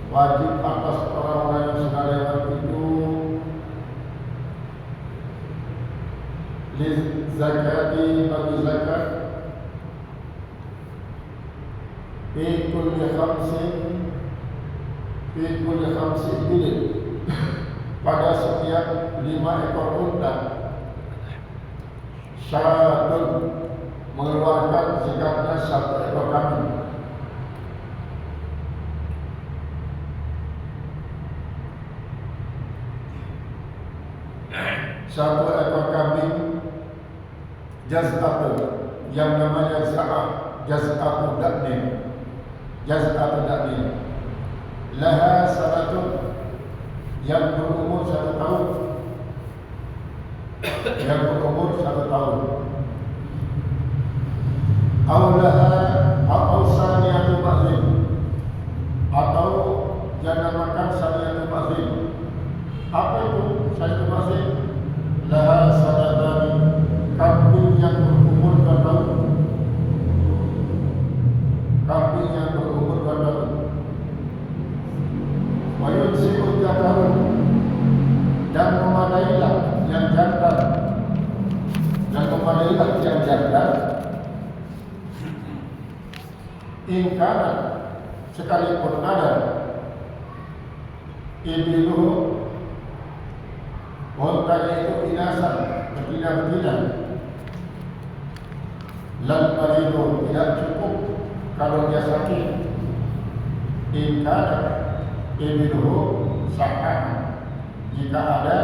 wajib atas orang-orang yang sudah lewat itu zakati bagi zakat fi kulli khamsin bilin pada setiap 5 ekor unta. Syaratun mengeluarkan zakatnya 1 ekor kambing. Satu ekor kambing jaz'atun yang namanya jaz'atun daknin laha sanatun yang berumur 1 tahun atau saniyatu ba'zin atau yang namakan saniyatu ba'zin. Apa itu saniyatu ba'zin? Laha sanatani, kambing yang berumur 2 tahun. Wa yunsi'u dzakaru, dan memadailah yang janda. Ingkana sekalipun ada ibiluhu ontanya itu inasan betina-betina, lan maridu tidak cukup kalau dia sakit. Ingkana ibiluhu sahah, jika ada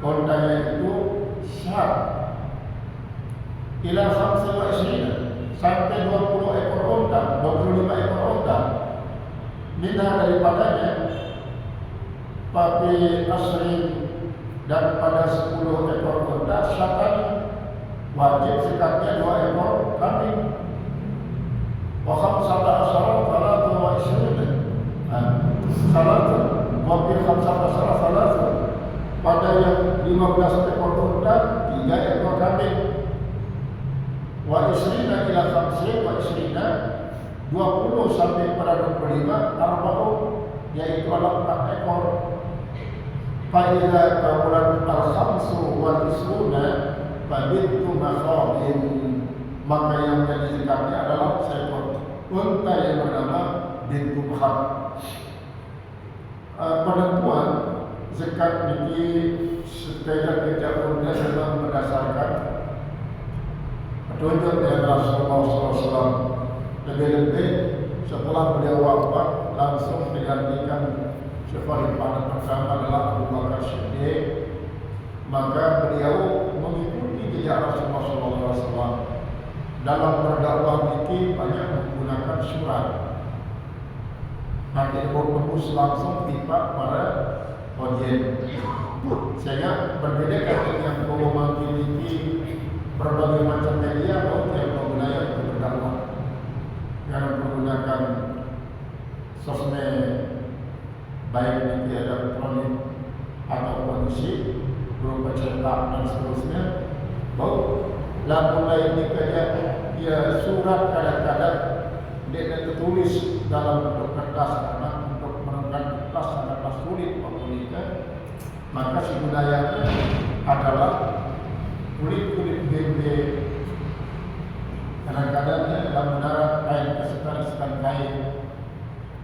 ontanya itu syar ila 25 sampai 20 ekor onta, 25 ekor onta, minha daripadanya tapi asri, dan pada 10 ekor onta syatan wajib zakatnya 2 ekor kambing. Wa khamsata asyara salatu wa ishrina salatu wa bi khamsata asyara salatu, pada yang 15 ekor onta 3 ekor kambing. Wa isrina ila khamsin wa isrina 20 sampai pada 25 arba'u, yaitu adalah 4 ekor. Fa'idha kamulan al-khamsu wal isruna fabittu makhabin, maka yang menjadi zakatnya adalah seekor unta yang bernama bintu makhab. Penentuan zakat niki sepeda tidak mudah memang berdasarkan petunjuk dari Rasulullah SAW. Lebih-lebih setelah beliau wafat langsung digantikan khalifah pertama adalah Abu Bakar Siddiq, maka beliau mengikuti jejak Rasulullah SAW. Dalam berdakwah niki banyak menggunakan surat. Nanti tembus langsung pipa para audiens. Sehingga berbeda dengan yang ngomong niki berbagai macam media atau yang menggunakan untuk berdakwah, yang menggunakan sosmed baik media elektronik ataupun musik berupa cetak dan seterusnya. Lalu ini dia surat kadang-kadang dia tertulis dalam bentuk kertas, karena untuk menemukan kertas sangatlah sulit membuatnya. Maka si budayanya adalah kulit-kulit bembe, kadang-kadang dalam menara kain kesetan kain,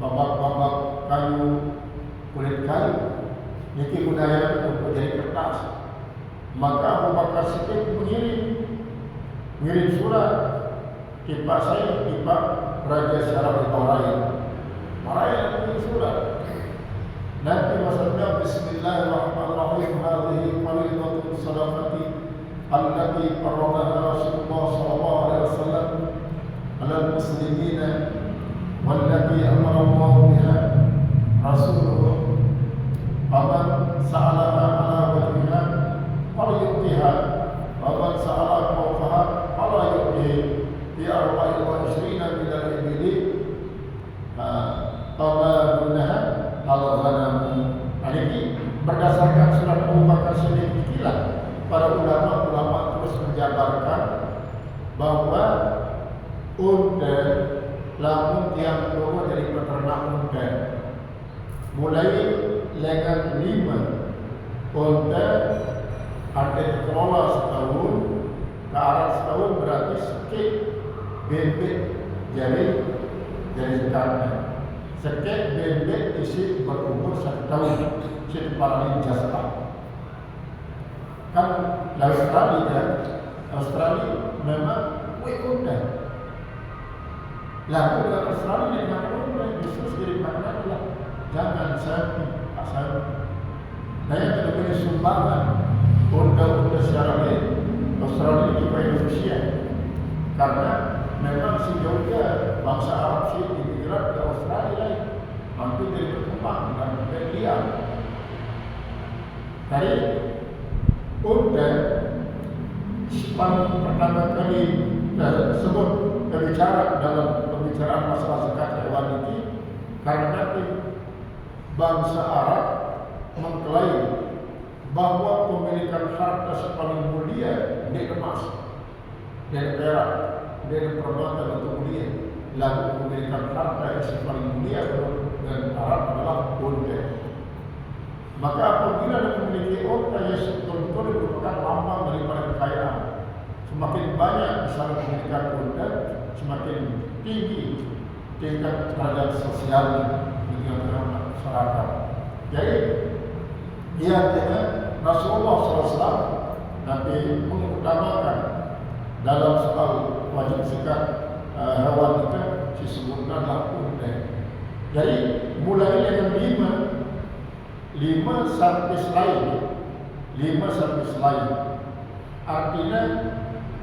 babak-babak kayu, kulit kayu, ini budaya untuk jadi kertas. Maka Abu Bakar Siddiq mengirim surat, pipa saya, pipa Raja Syaraf Bahrain mengirim surat. Nanti maksudnya Bismillahirrahmanirrahim, hadhihi fariidatun sadaqati allati faradaha Rasulullah sallallahu alaihi wasallam 'alal muslimina wallati amara Allah biha Rasulullah. Faman sa'alaha 'ala wajhiha falyu'tiha, waman sa'ala fawqaha fala yu'tihi, fi 24 min al-ibili tabarunaha al-ghanamu. Ini berdasarkan surat Abu Bakar Siddiq inilah para ulama terus menjabarkan bahwa unta lamun yang keluar dari peternak unta mulai dengan 5 unta ada kelola setahun ke arah setahun berarti sekit bebek jari karena sekit bebek isi berumur 1 tahun si paling jasa kan Australia memang unta lalu dengan Australia yang makan unta justru jadi makanan adalah jangan sapi asal nah yang kedua sumbangan unta secara lain Australia di Indonesia karena memang sejauhnya bangsa Arab sih imigran ke Australia mampu jadi berkembang dan berlian dari unta pertama kali tersebut berbicara dalam pembicaraan masalah zakat hewan ini karena bangsa Arab mengklaim bahwa pemilikan harta sepaling mulia di emas, di perak, di permata atau mulia, lalu pemilikan harta yang sepaling mulia dan Arab adalah unta. Maka apabila memiliki unta yang betul-betul merupakan lambang daripada kekayaan, semakin banyak misalnya pemilikan unta, semakin tinggi tingkat derajat sosial di masyarakat. Jadi dia dengan Rasulullah SAW Nabi mengutamakan dalam soal wajib zakat hewan itu disebutkanlah unta. Jadi mulai dengan 5 sampai selain 5 sampai selain artinya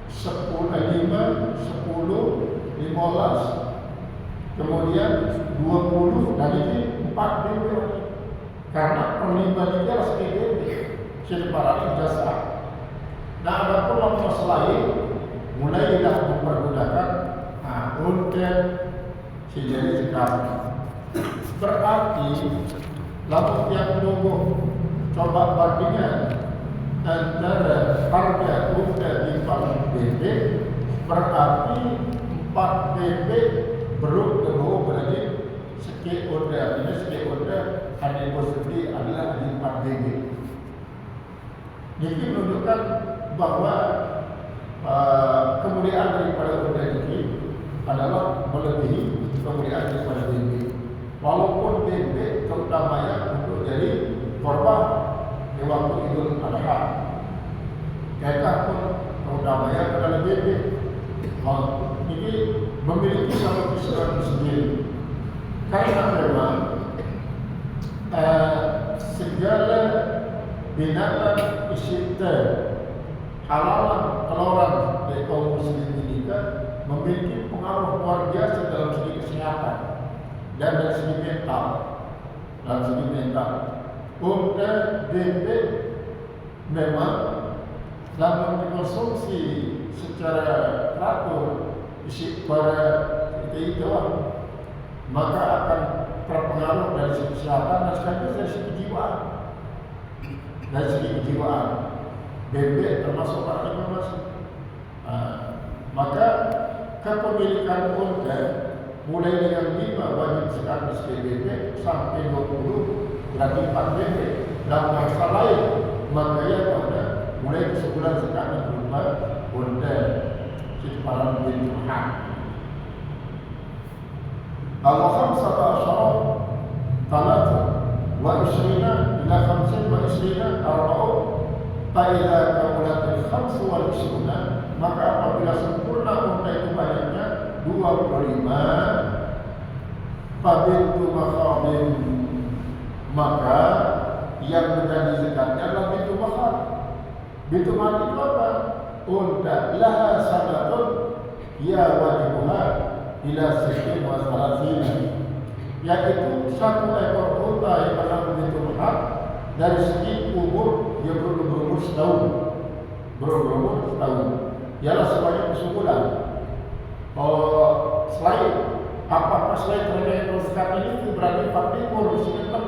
10, 5, 10, 15 kemudian 20 dan ini 4 bebek karena perlimbaan ini harus bebek separah jasa. Nah ada pun waktu selain mulailah mempergunakan unta sejenis zakat berarti lalu yang menunggu coba bandingkan antara harga unta di 4 bebek berarti 4 bebek berarti sekit unta artinya sekit unta hanya positif adalah di 4 bebek. Ini menunjukkan bahwa kemuliaan daripada unta ini adalah melebihi kemuliaan daripada bebek. Walaupun bebek terutamanya untuk jadi korban di waktu Idul Adha, mereka pun terutamanya adalah bebek. Ini memiliki satu keseruan sendiri. Karena memang segala binatang isyita halalan keluaran dari kaum muslim ini memiliki pengaruh luar biasa dalam segi kesehatan dan dari segi mental. Unta bebek memang dalam dikonsumsi secara teratur isi pada itu maka akan terpengaruh dari segi kesehatan dan sekaligus dari segi kejiwaan. Dari segi kejiwaan bebek termasuk para informasi. Maka kepemilikan unta mulai dengan 5 wajib zakat bebek sampai 20 lagi 4 bebek dan bangsa lain maka ya pada mulai sebulan zakat berupa unta para bintuhan. Al-Khamsah Asyarah Talata wa Ishrina ila 25 arba'un Fa'idha kamulatil khamsu wal ishruna maka apabila sempurna unta itu banyaknya 25 Fabintu makhabin maka yang menjadi zakatnya adalah bintu makhab. Bintu makhab itu apa? Unta laha sabatun ya wajibuha ila sittin wa salatina yaitu 1 ekor unta yang adalah bintu makhab dari segi umur dia berumur setahun ialah sebanyak sebulan. Selain apakah selain terkait zakat ini berarti 4 ekor di sini kan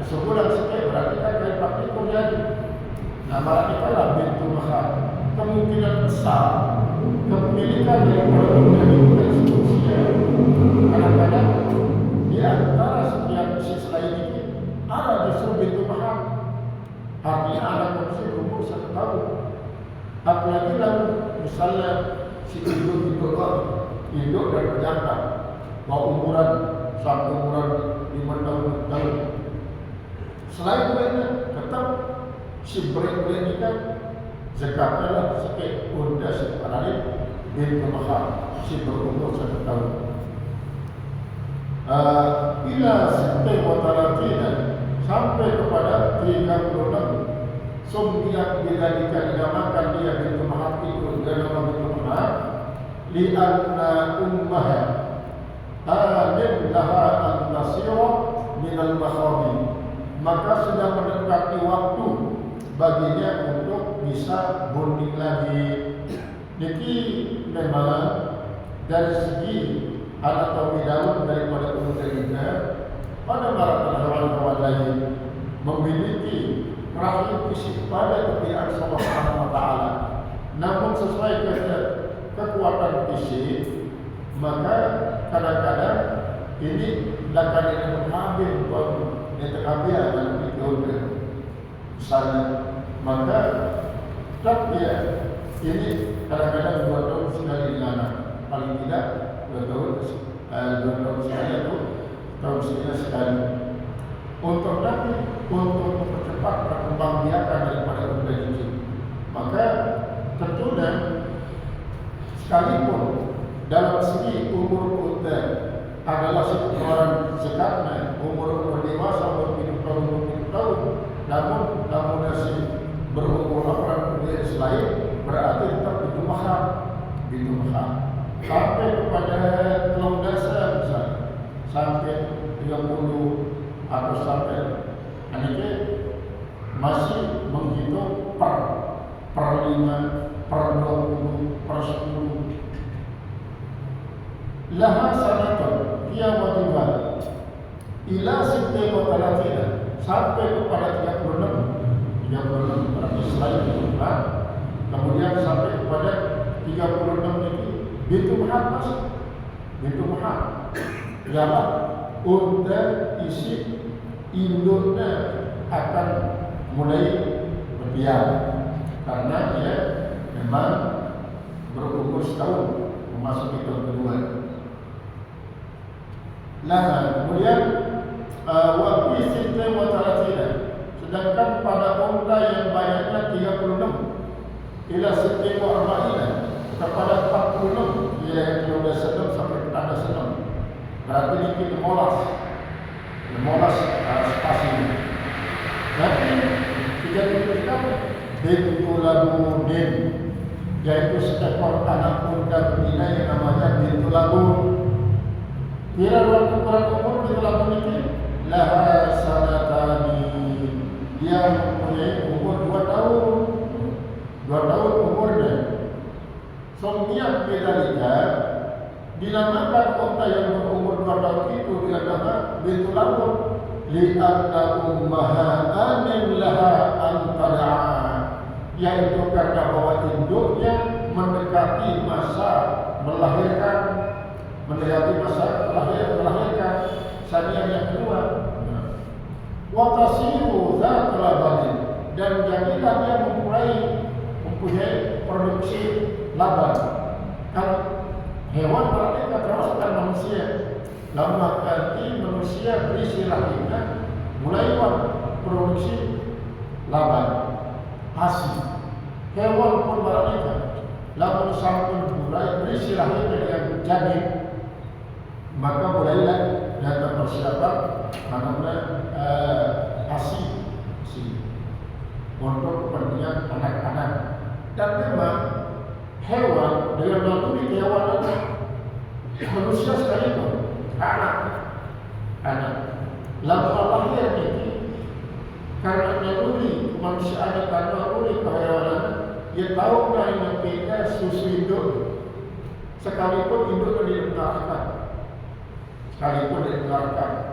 sebulan sekian berarti kan dari 4 ekor jadi. Nah berarti kalau bintu makhab kemungkinan besar kepemilikan yang berada di usia kadang-kadang di antara setiap sisi lain ini misalnya si induk dan berjantan, bahwa umuran sampai umuran 5 tahun. Selain itu tetap si berik-berik ini kan zakatnya lah seperti unta si Paralip bin Mahar si berumur 1 tahun. Bila sampai wataratina sampai kepada 36 sumbiyak bidalika dinamakan dia bin Mahar itu dia nama bin Mahar lianna ummaha amin laha an-nasira minal makhami, maka sudah mendekati waktu baginya untuk bisa bonding lagi. Niki memang dari segi anatomi daun daripada unta pada para hewan-hewan lain memiliki rahim fisik pada kebiasaan Allah Subhanahu wa taala. Namun sesuai kekuatan fisik, maka kadang-kadang ini akan mengambil dan diundur misalnya, maka tapi ya ini kadang-kadang 2 tahun sekali di anak, paling tidak 2 tahun sekali atau tahun sekali untuk mempercepat perkembangbiakan daripada unta ini. Maka tentunya sekalipun dalam segi umur unta adalah sekeluaran zakatnya umur dewasa umur 7 tahun, namun masih berumur laporan kemudian selain berarti tetap itu mahal sampai kepada tahun dasar misalnya sampai 30 atau sampai ini masih menghitung per 5, per 20, per 10. Laha sanatun dia wajibah ila sitte wa talatina sampai kepada 36 berarti selain itu kemudian sampai kepada 36 ini bintu mahal ialah unta isi induknya akan mulai berbiak karena dia memang berumur setahun memasuki tahun kedua. Kemudian wabi sitte wa talatina, sedangkan pada unta yang banyaknya 36 ila sitte wa arba'ina kepada 46 yang sudah senang sampai ke tanda senang, berarti ini memolas spasi. Nanti 33 bintu labunin, yaitu seekor anak unta betina yang namanya bintu labun. Bila ukuran umur bintu labun ini laha sanatani, dia mempunyai umur 2 tahun. 2 tahun umurnya. Somniat bedalika dinamakan unta yang berumur 2 tahun itu dinamakan bintu labun li'anna ummaha amin laha antada'a, yaitu karena bahwa induknya mendekati masa melahirkan sanian yang kedua. Wa tasiru dzatul labanin, dan jadilah dia mempunyai produksi laban. Kan hewan mereka termasuk manusia. Lama nanti manusia berisi rahimnya mulai produksi laban hasil. Hewan pun mereka lamun sampun mulai berisi rahimnya dengan janin, maka mulailah data persiapan hasil untuk kepentingan anak-anak. Dan memang hewan dengan naluri hewan manusia sekalipun anak lalu lahir ini karena naluri kemanusiaan, karena naluri kehewanan, dia tahu yang beda susu induk sekalipun induk dibenarkan,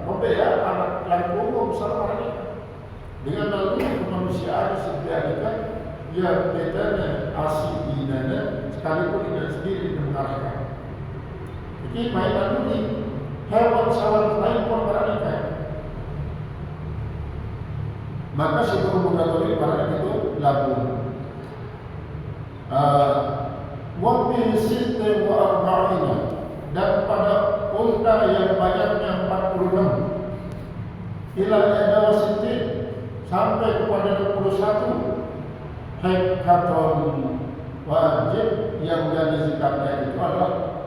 membela anak yang umum sama ini dengan naluri kemanusiaan sediakan dia bedanya asli inanya sekalipun ina sendiri dibenarkan. Jadi main naluri hewan sawan lain pun beranikan. Maka sebelum mengalami barang itu labun. wa fi sitte wa arba'ina, dan pada unta yang banyaknya 46, ila edawa sitte, sampai kepada 21 hekaton wajib. Yang jadi zakatnya itu adalah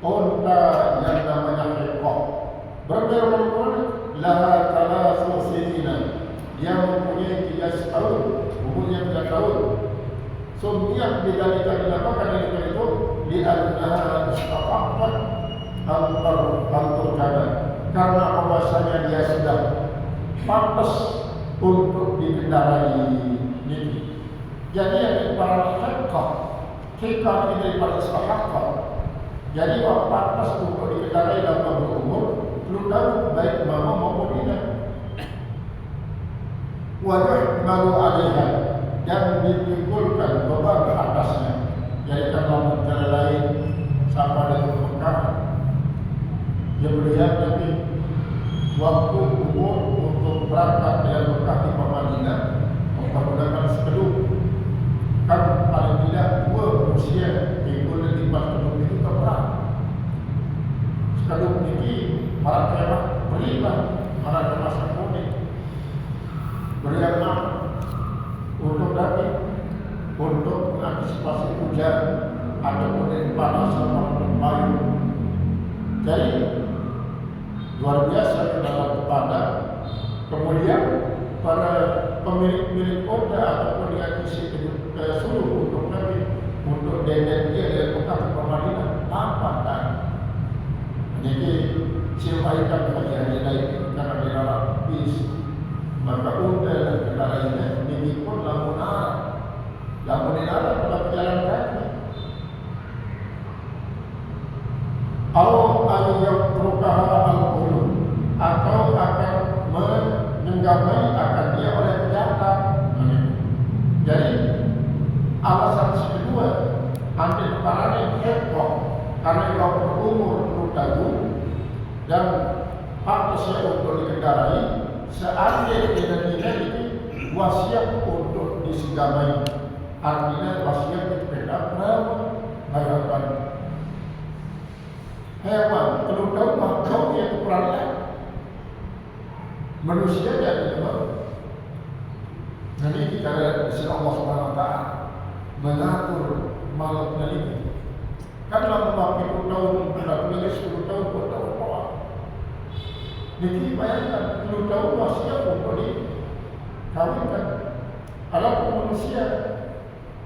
unta yang namanya hekah. Berbeda-beda laha talasu sinina, yang mempunyai 3 tahun, umurnya 3 tahun. Sumiyah bidalika, dinamakan dengan itu li'annaha istaqaqqat antarjana, karena bahwasanya dia sudah pantas untuk dikendarai ini. Jadi yang para hekah ini daripada istaqaqqat. Jadi waktu pantas untuk dikendarai dalam berumur 10 tahun, baik mama maupun tidak. Wa yuhmalu 'alaiha, dan ditimbulkan beban atasnya. Jadi kalau cara lain sama dengan Mekah, dia melihat nanti waktu umur untuk berangkat dari Mekah di Madinah menggunakan sekeduk, kan paling tidak 2 usia ikut di sekeduk itu terperang. Sekeduk ini para kemah beriman, para kemah kuning beriman untuk dapet, untuk mengantisipasi hujan ataupun dari panas atau payu. Jadi luar biasa dalam padang. Kemudian para pemilik unta ataupun yang isi suruh untuk Nabi untuk deden dia dari Mekah ke Madinah nampak tak. Jadi silaikan bagian lain karena di dalam bis, maka unta dan kendaraannya ini pun lamun arah pada pejalan kaki. Atau ayyatrukaha al-qulub, atau akan menenggamai akan dia oleh pejantan. Jadi alasan kedua, anti parane hekok, karena kau berumur 10 tahun dan pantasnya untuk dikendarai, seandainya tidak ini wasiat untuk disegamai. Artinya wasiat dipendam bayarkan hewan 10 tahun maka dia kekurangan manusia jadi memang. Jadi kita dari Allah Subhanahu Wa Taala mengatur makhluknya ini. Kan dalam waktu 10 tahun, berarti 10 tahun bertahun-tahun. Jadi bayangkan 10 tahun wasiat untuk dikawinkan. Ada manusia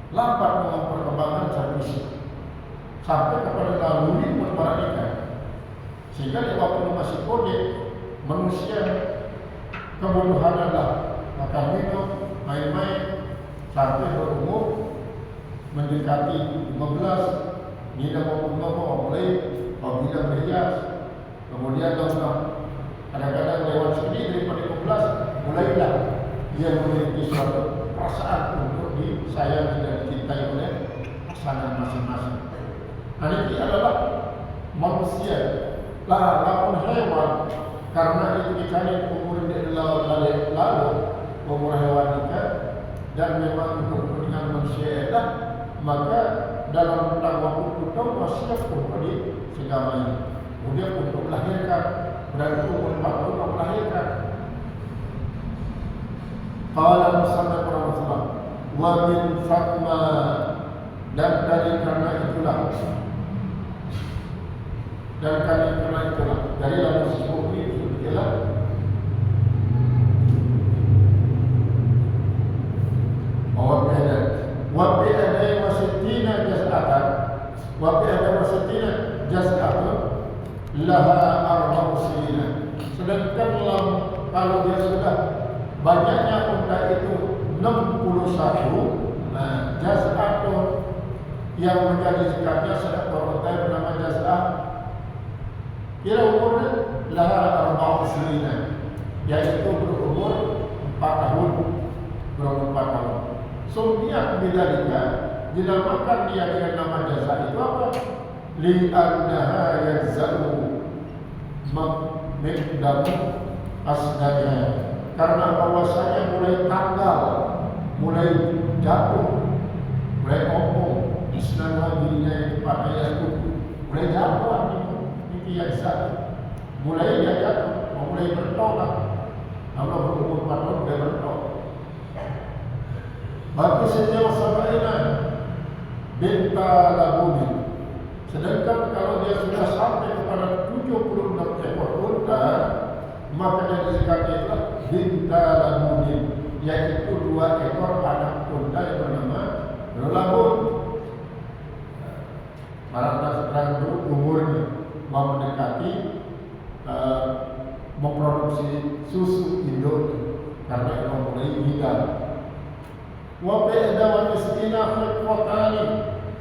lambat dengan perkembangan servis sampai kepada naluri permainan, sehingga di waktu masih kode manusia kebutuhan adalah makan minum, main-main, sampai berumur mendekati 15, tidak mau mulai apabila berhias, kemudian kadang-kadang lewat sini daripada 15 mulailah dia memiliki suatu perasaan untuk disayang dan dicintai oleh pasangan masing-masing. Ini adalah manusia, lawan hewan, karena itu dicari umur dia lalu umur hewan kita, dan memang untuk kepentingan manusia enak, maka dalam rentang waktu 10 tahun wasiat untuk disegamai. Kemudian untuk melahirkan, berarti umur 4 tahun melahirkan. Qala Muhammad Rasulullah wa min fatma, dan dari karena itulah dari lalu sesuatu itu jelas wa bi adai wasittina jaz'atan laha arba'u sinina. Sedangkan kalau dia sudah banyaknya unta itu 61, jaz'atun yang menjadi zakatnya sedekah unta bernama jaz'ah, kira umurnya laha arba'u sinina, yaitu berumur 4 tahun. Sumiyah bidalika, dinamakan dia dengan nama jaz'ah itu apa? Li'annaha yajza'u mengdamu asnanya, karena bahwasanya mulai tanggal, mulai jatuh, mulai ompong, Islam wajibnya itu pakaian kuku. Mulai jatuh ini yang satu. Mulai dia jatuh, mulai bertolak. Allah berumur 4 tahun dia bertolak. Bagi sejauh sabaina binta labuni. Sedangkan kalau dia sudah sampai kepada 76 ekor unta, maka yang disikapi adalah binta labuni, yaitu 2 ekor anak unta yang bernama labun. Barangkali sekarang itu umurnya mau mendekati memproduksi susu induk karena itu mulai hidang. Wa ba'da wa tis'ina khiqatani,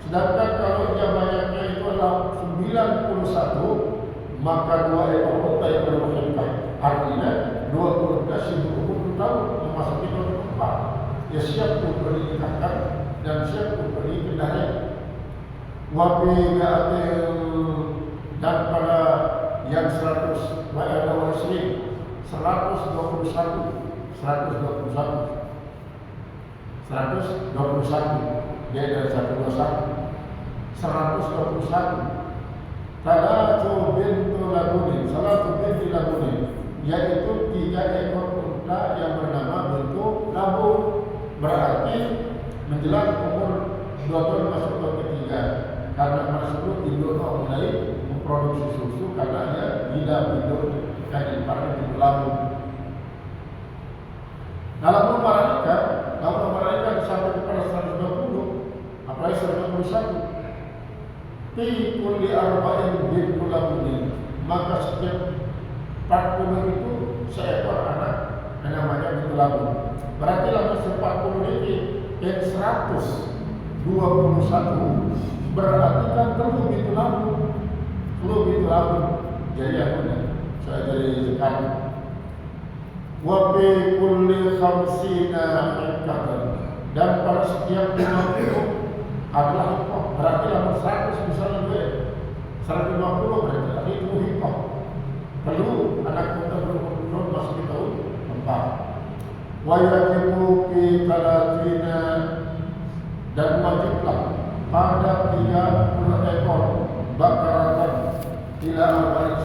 sedangkan kalau dia banyaknya itu adalah 91, maka 2 ekor unta yang berkhilqah, artinya 2 unta 10 tahun memasuki tahun keempat. Dia siap untuk dinikahkan dan siap untuk dikendarai. Wa bi'atil, dan pada yang 100 wa'ada wa isri 121 dia dari 121 Salatu binti labunin, yaitu 3 ekor unta yang bernama bintu labun, berarti menjelang umur 2 tahun masuk tahun ketiga. Karena tersebut induk mulai memproduksi susu karena dia tidak induk dan dipakai di labun. Dalam nomor mereka sampai kepada 120, apalagi 121. Fi kulli arba'in bintu labunin, maka setiap 40 itu seekor anak yang namanya bintu labun. Berarti dalam 40 ini yang 121 berarti kan perlu bintu labun. Jadi apa nih? Saya jadi sekarang. Wa fi kulli 50 hikatan, dan pada setiap 50 adalah hikmah. Berarti dalam 100 misalnya 150 berarti itu hikmah. Perlu anak kita berumur masuk di tahun 4. Wa yajibu fi talatina, dan wajiblah pada 30